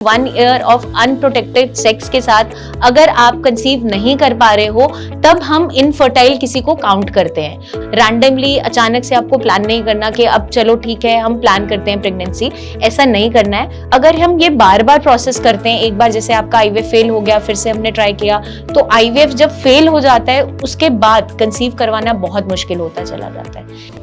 1 year of unprotected sex के साथ अगर आप कंसीव नहीं कर पा रहे हो तब हम इनफर्टाइल किसी को काउंट करते हैं। रैंडमली अचानक से आपको प्लान नहीं करना कि अब चलो ठीक है हम प्लान करते हैं प्रेगनेंसी, ऐसा नहीं करना है। अगर हम ये बार बार प्रोसेस करते हैं, एक बार जैसे आपका आईवीएफ फेल हो गया, फिर से हमने ट्राई किया, तो आईवीएफ जब फेल हो जाता है उसके बाद कंसीव करवाना बहुत मुश्किल होता चला जाता है।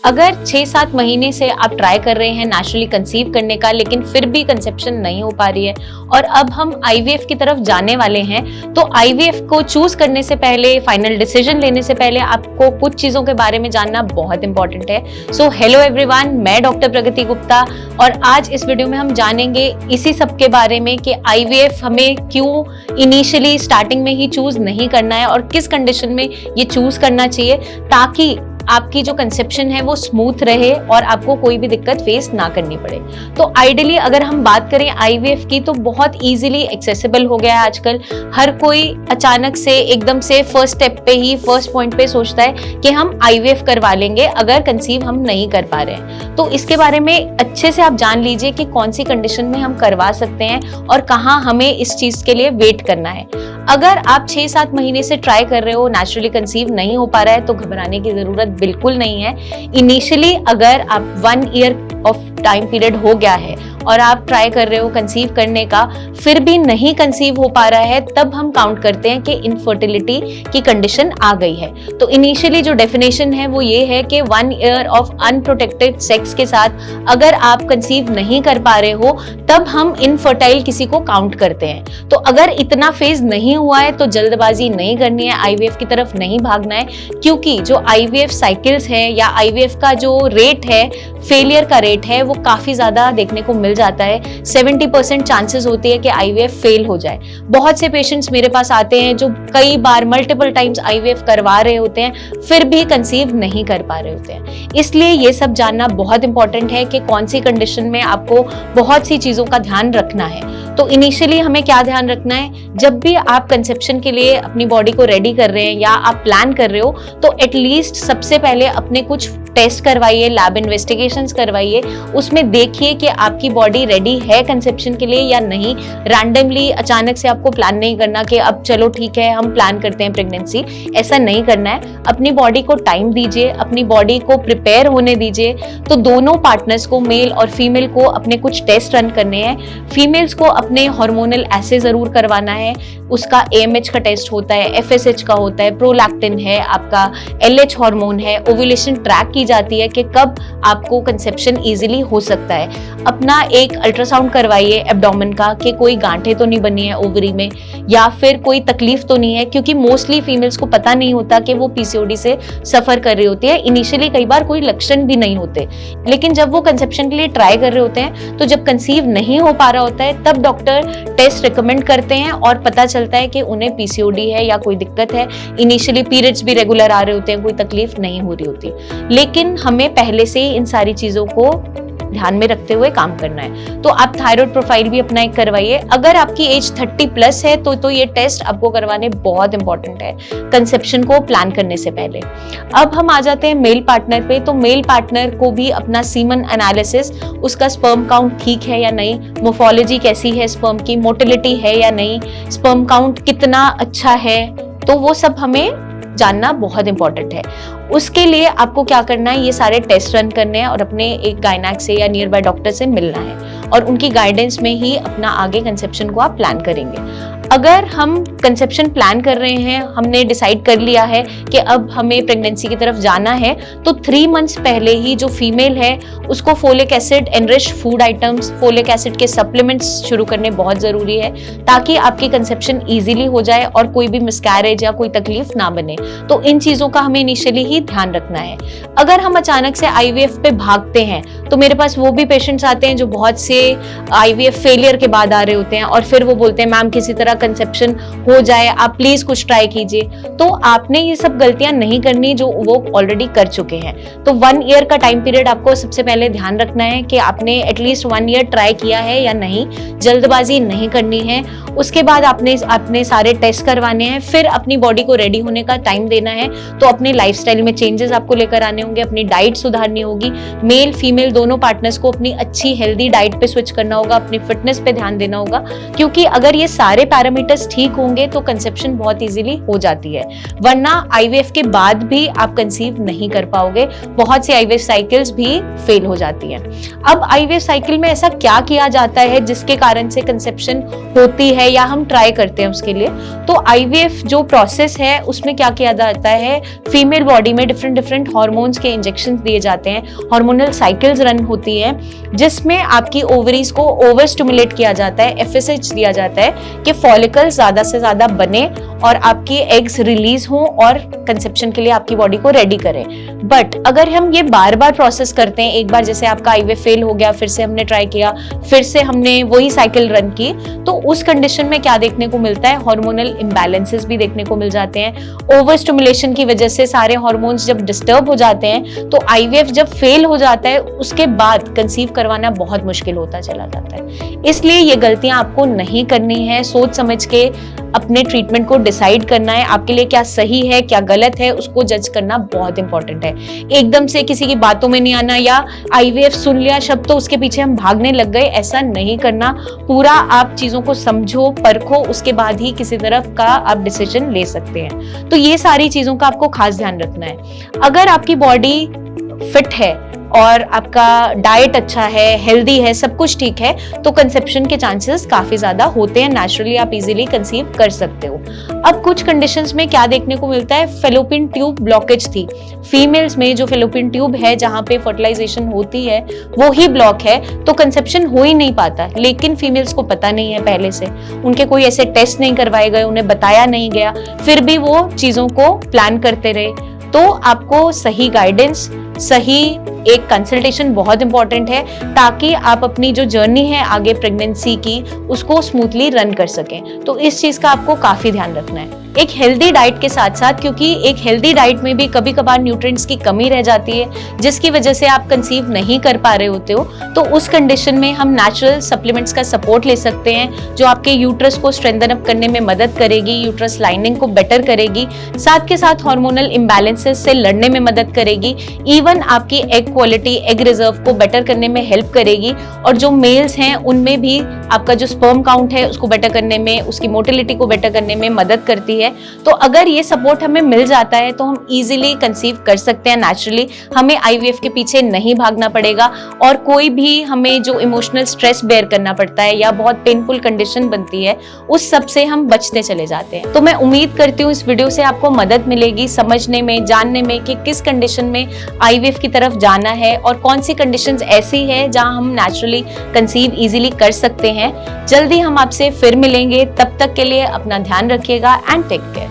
अगर 6-7 महीने से आप ट्राई कर रहे हैं नेचुरली कंसीव करने का, लेकिन फिर भी कंसेप्शन नहीं हो पा रही है और अब हम आईवीएफ की तरफ जाने वाले हैं, तो आईवीएफ को चूज करने से पहले, फाइनल डिसीजन लेने से पहले आपको कुछ चीजों के बारे में जानना बहुत इंपॉर्टेंट है। सो हेलो एवरीवन, मैं डॉक्टर प्रगति गुप्ता और आज इस वीडियो में हम जानेंगे इसी सब के बारे में कि आईवीएफ हमें क्यों इनिशियली स्टार्टिंग में ही चूज नहीं करना है और किस कंडीशन में ये चूज करना चाहिए ताकि आपकी जो कंसेप्शन है वो स्मूथ रहे और आपको कोई भी दिक्कत फेस ना करनी पड़े। तो आइडियली अगर हम बात करें आईवीएफ की, तो बहुत इजीली एक्सेसिबल हो गया है आजकल। हर कोई अचानक से एकदम से फर्स्ट स्टेप पे ही, फर्स्ट पॉइंट पे सोचता है कि हम आईवीएफ करवा लेंगे अगर कंसीव हम नहीं कर पा रहे हैं। तो इसके बारे में अच्छे से आप जान लीजिए कि कौन सी कंडीशन में हम करवा सकते हैं और कहाँ हमें इस चीज के लिए वेट करना है। अगर आप 6-7 महीने से ट्राई कर रहे हो, नेचुरली कंसीव नहीं हो पा रहा है, तो घबराने की जरूरत बिल्कुल नहीं है। इनिशियली अगर आप 1 ईयर ऑफ टाइम पीरियड हो गया है और आप ट्राई कर रहे हो कंसीव करने का, फिर भी नहीं कंसीव हो पा रहा है, तब हम काउंट करते हैं कि इनफर्टिलिटी की कंडीशन आ गई है। तो इनिशियली जो डेफिनेशन है वो ये है कि 1 ईयर ऑफ अनप्रोटेक्टेड सेक्स के साथ अगर आप कंसीव नहीं कर पा रहे हो तब हम इनफर्टाइल किसी को काउंट करते हैं। तो अगर इतना फेज नहीं हुआ है तो जल्दबाजी नहीं करनी है, आईवीएफ की तरफ नहीं भागना है, क्योंकि जो आईवीएफ साइकिल्स है या आईवीएफ का जो रेट है, फेलियर का रेट है, वो काफी ज्यादा देखने को मिल जाता है। 70% चांसेस होती है कि आईवीएफ फेल हो जाए। बहुत से पेशेंट्स मेरे पास आते हैं जो कई बार मल्टीपल टाइम्स आईवीएफ करवा रहे होते हैं, फिर भी कंसीव नहीं कर पा रहे होते हैं। इसलिए ये सब जानना बहुत इंपॉर्टेंट है कि कौन सी कंडीशन में आपको बहुत सी चीजों का ध्यान रखना है। तो इनिशियली हमें क्या ध्यान रखना है, जब भी आप कंसेप्शन के लिए अपनी बॉडी को रेडी कर रहे हैं या आप प्लान कर रहे हो, तो एटलीस्ट सबसे पहले अपने कुछ टेस्ट करवाइए, लैब इन्वेस्टिगेशंस करवाइए, उसमें देखिए कि आपकी बॉडी रेडी है कंसेप्शन के लिए या नहीं। रैंडमली अचानक से आपको प्लान नहीं करना कि अब चलो ठीक है हम प्लान करते हैं प्रेगनेंसी, ऐसा नहीं करना है। अपनी बॉडी को टाइम दीजिए, अपनी बॉडी को प्रिपेयर होने दीजिए। तो दोनों पार्टनर्स को, मेल और फीमेल को, अपने कुछ टेस्ट रन करने हैं। फीमेल्स को अपने हार्मोनल एसे जरूर करवाना है, उसका एएमएच का टेस्ट होता है, एफएसएच का होता है, प्रोलैक्टिन है, आपका एलएच हार्मोन है, ओव्यूलेशन ट्रैक की जाती है कि कब आपको कंसेप्शन इजीली हो सकता है। अपना एक अल्ट्रासाउंड करवाइए एब्डोमेन का कि कोई गांठें तो नहीं बनी है ओवरी में या फिर कोई तकलीफ तो नहीं है, क्योंकि मोस्टली फीमेल्स को पता नहीं होता कि वो पीसीओडी से सफर कर रही होती है। इनिशियली कई बार कोई लक्षण भी नहीं होते, लेकिन जब वो कंसेप्शन के लिए ट्राई कर रहे होते हैं, तो जब कंसीव नहीं हो पा रहा होता है तब डॉक्टर टेस्ट रिकमेंड करते हैं और पता चलता है कि उन्हें पीसीओडी है या कोई दिक्कत है। इनिशियली पीरियड्स भी रेगुलर आ रहे होते हैं, कोई तकलीफ नहीं हो रही होती, लेकिन हमें पहले से ही इन सारी चीजों को ध्यान में रखते हुए काम करना है। तो आप थायराइड प्रोफाइल भी अपना एक करवाइए। अगर आपकी एज 30+ है तो ये टेस्ट आपको करवाने बहुत इंपॉर्टेंट है कंसेप्शन को प्लान करने से पहले। अब हम आ जाते हैं मेल पार्टनर पे। तो मेल पार्टनर को भी अपना सीमन एनालिसिस, उसका स्पर्म काउंट ठीक है या नहीं, मोर्फोलॉजी कैसी है स्पर्म की, मोटिलिटी है या नहीं, स्पर्म काउंट कितना अच्छा है, तो वो सब हमें जानना बहुत इंपॉर्टेंट है। उसके लिए आपको क्या करना है, ये सारे टेस्ट रन करने हैं और अपने एक गायनेक से या नियर बाय डॉक्टर से मिलना है और उनकी गाइडेंस में ही अपना आगे कंसेप्शन को आप प्लान करेंगे। अगर हम कंसेप्शन प्लान कर रहे हैं, हमने डिसाइड कर लिया है कि अब हमें प्रेगनेंसी की तरफ जाना है, तो 3 मंथ्स पहले ही जो फीमेल है उसको folic acid enriched food items, folic acid के सप्लीमेंट्स शुरू करने बहुत जरूरी है ताकि आपकी कंसेप्शन इजीली हो जाए और कोई भी मिसकैरेज या कोई तकलीफ ना बने। तो इन चीजों का हमें इनिशियली ही ध्यान रखना है। अगर हम अचानक से आईवीएफ पे भागते हैं, तो मेरे पास वो भी पेशेंट्स आते हैं जो बहुत से आईवीएफ फेलियर के बाद आ रहे होते हैं और फिर वो बोलते हैं मैम किसी तरह कंसेप्शन हो जाए, आप प्लीज कुछ ट्राई कीजिए। तो आपने ये सब गलतियां नहीं करनी जो वो ऑलरेडी कर चुके हैं। तो 1 ईयर का टाइम पीरियड आपको सबसे पहले ध्यान रखना है कि आपने एटलीस्ट 1 ईयर ट्राई किया है या नहीं, जल्दबाजी नहीं करनी है। उसके बाद आपने अपने सारे टेस्ट करवाने हैं, फिर अपनी बॉडी को रेडी होने का टाइम देना है। तो अपने लाइफस्टाइल में चेंजेस आपको लेकर आने होंगे, अपनी डाइट सुधारनी होगी, मेल फीमेल दोनों पार्टनर्स को अपनी अच्छी हेल्दी डाइट पे स्विच करना होगा, अपनी फिटनेस पे ध्यान देना होगा, क्योंकि अगर ये सारे पैरामीटर्स ठीक होंगे तो कंसेप्शन बहुत इजीली हो जाती है। वरना आईवीएफ के बाद भी आप कंसीव नहीं कर पाओगे, बहुत सी आईवीएफ साइकिल्स भी फेल हो जाती हैं। अब आईवीएफ साइकिल में ऐसा क्या किया जाता है जिसके कारण से कंसेप्शन होती है या हम ट्राई करते हैं उसके लिए? तो आईवीएफ जो प्रोसेस है उसमें क्या किया जाता है, फीमेल बॉडी में डिफरेंट हॉर्मोन्स के इंजेक्शंस दिए जाते हैं, हार्मोनल साइकिल्स रन होती है, जिसमें आपकी ओवरीज को ओवर स्टिमुलेट किया जाता है, एफएसएच दिया जाता है कि फॉलिकल्स ज्यादा से ज्यादा बने और आपकी एग्स रिलीज हो और कंसेप्शन के लिए आपकी बॉडी को रेडी करें। बट अगर हम ये बार बार प्रोसेस करते हैं, एक बार जैसे आपका आईवीएफ फेल हो गया, फिर से हमने ट्राई किया, फिर से हमने वही साइकिल रन की, तो उस कंडीशन में क्या देखने को मिलता है, हार्मोनल इम्बैलेंसेस भी देखने को मिल जाते हैं। ओवर स्टिमुलेशन की वजह से सारे हार्मोन्स जब डिस्टर्ब हो जाते हैं तो आईवीएफ जब फेल हो जाता है उसके बाद कंसीव करवाना बहुत मुश्किल होता चला जाता है। इसलिए ये गलतियां आपको नहीं करनी है, सोच समझ के अपने ट्रीटमेंट को डिसाइड करना है, आपके लिए क्या सही है क्या गलत है उसको जज करना बहुत इंपॉर्टेंट है। एकदम से किसी की बातों में नहीं आना या आईवीएफ सुन लिया शब्द तो उसके पीछे हम भागने लग गए, ऐसा नहीं करना। पूरा आप चीजों को समझो, परखो, उसके बाद ही किसी तरफ का आप डिसीजन ले सकते हैं। तो ये सारी चीजों का आपको खास ध्यान रखना है। अगर आपकी बॉडी फिट है और आपका डाइट अच्छा है, हेल्दी है, सब कुछ ठीक है, तो कंसेप्शन के चांसेस काफी ज्यादा होते हैं, नेचुरली आप इजीली कंसीव कर सकते हो। अब कुछ कंडीशंस में क्या देखने को मिलता है, फेलोपियन ट्यूब ब्लॉकेज थी फीमेल्स में, जो फेलोपियन ट्यूब है जहां पे फर्टिलाइजेशन होती है वो ही ब्लॉक है, तो कंसेप्शन हो ही नहीं पाता। लेकिन फीमेल्स को पता नहीं है पहले से, उनके कोई ऐसे टेस्ट नहीं करवाए गए, उन्हें बताया नहीं गया, फिर भी वो चीजों को प्लान करते रहे। तो आपको सही गाइडेंस, सही एक कंसल्टेशन बहुत इंपॉर्टेंट है, ताकि आप अपनी जो जर्नी है आगे प्रेगनेंसी की उसको स्मूथली रन कर सकें। तो इस चीज का आपको काफी ध्यान रखना है एक हेल्दी डाइट के साथ साथ, क्योंकि एक हेल्दी डाइट में भी कभी कभार न्यूट्रिएंट्स की कमी रह जाती है जिसकी वजह से आप कंसीव नहीं कर पा रहे होते हो। तो उस कंडीशन में हम नेचुरल सप्लीमेंट्स का सपोर्ट ले सकते हैं जो आपके यूट्रस को स्ट्रेंथन अप करने में मदद करेगी, यूट्रस लाइनिंग को बेटर करेगी, साथ के साथ हार्मोनल इम्बैलेंसेस से लड़ने में मदद करेगी, इवन आपकी एग क्वालिटी, एग रिजर्व को बेटर करने में हेल्प करेगी। और जो मेल्स हैं उनमें भी आपका जो स्पर्म काउंट है उसको बेटर करने में, उसकी मोटिलिटी को बेटर करने में मदद करती है। तो अगर ये सपोर्ट हमें मिल जाता है तो हम इजीली कंसीव कर सकते हैं नेचुरली, हमें आईवीएफ के पीछे नहीं भागना पड़ेगा, और कोई भी हमें जो इमोशनल स्ट्रेस बेयर करना पड़ता है या बहुत पेनफुल कंडीशन बनती है उस सब से हम बचते चले जाते हैं। तो मैं उम्मीद करती हूँ इस वीडियो से आपको मदद मिलेगी समझने में, जानने में कि किस कंडीशन में आईवीएफ की तरफ जाना है और कौन सी कंडीशंस ऐसी है जहां हम नेचुरली कंसीव इजीली कर सकते हैं। जल्दी हम आपसे फिर मिलेंगे, तब तक के लिए अपना ध्यान रखिएगा एंड टेक केयर।